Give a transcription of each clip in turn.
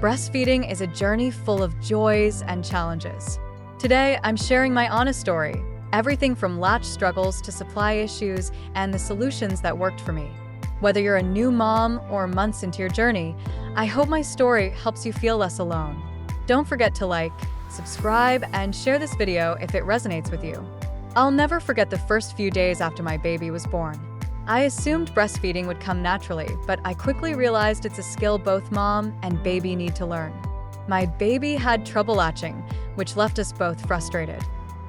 Breastfeeding is a journey full of joys and challenges. Today, I'm sharing my honest story, everything from latch struggles to supply issues and the solutions that worked for me. Whether you're a new mom or months into your journey, I hope my story helps you feel less alone. Don't forget to like, subscribe, and share this video if it resonates with you. I'll never forget the first few days after my baby was born. I assumed breastfeeding would come naturally, but I quickly realized it's a skill both mom and baby need to learn. My baby had trouble latching, which left us both frustrated.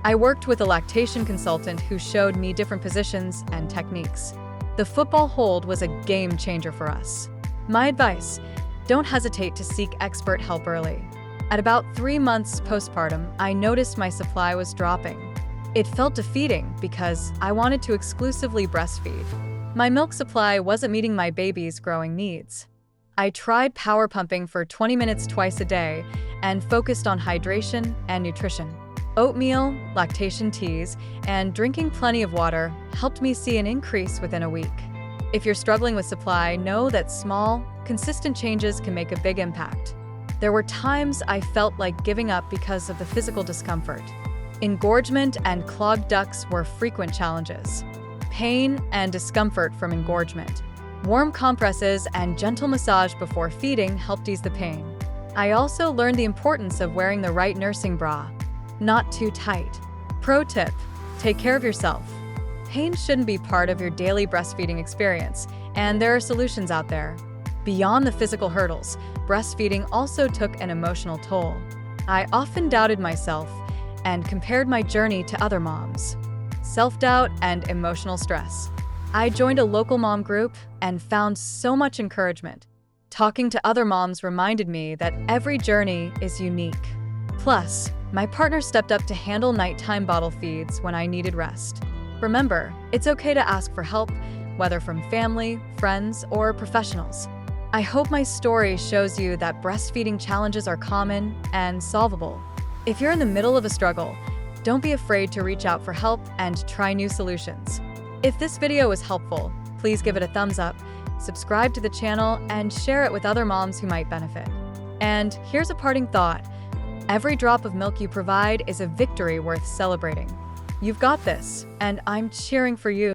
I worked with a lactation consultant who showed me different positions and techniques. The football hold was a game changer for us. My advice: don't hesitate to seek expert help early. At about 3 months postpartum, I noticed my supply was dropping. It felt defeating because I wanted to exclusively breastfeed. My milk supply wasn't meeting my baby's growing needs. I tried power pumping for 20 minutes twice a day and focused on hydration and nutrition. Oatmeal, lactation teas, and drinking plenty of water helped me see an increase within a week. If you're struggling with supply, know that small, consistent changes can make a big impact. There were times I felt like giving up because of the physical discomfort. Engorgement and clogged ducts were frequent challenges. Pain and discomfort from engorgement. Warm compresses and gentle massage before feeding helped ease the pain. I also learned the importance of wearing the right nursing bra, not too tight. Pro tip: take care of yourself. Pain shouldn't be part of your daily breastfeeding experience, and there are solutions out there. Beyond the physical hurdles, breastfeeding also took an emotional toll. I often doubted myself and compared my journey to other moms. Self-doubt and emotional stress. I joined a local mom group and found so much encouragement. Talking to other moms reminded me that every journey is unique. Plus, my partner stepped up to handle nighttime bottle feeds when I needed rest. Remember, it's okay to ask for help, whether from family, friends, or professionals. I hope my story shows you that breastfeeding challenges are common and solvable. If you're in the middle of a struggle, don't be afraid to reach out for help and try new solutions. If this video was helpful, please give it a thumbs up, subscribe to the channel, and share it with other moms who might benefit. And here's a parting thought: every drop of milk you provide is a victory worth celebrating. You've got this, and I'm cheering for you.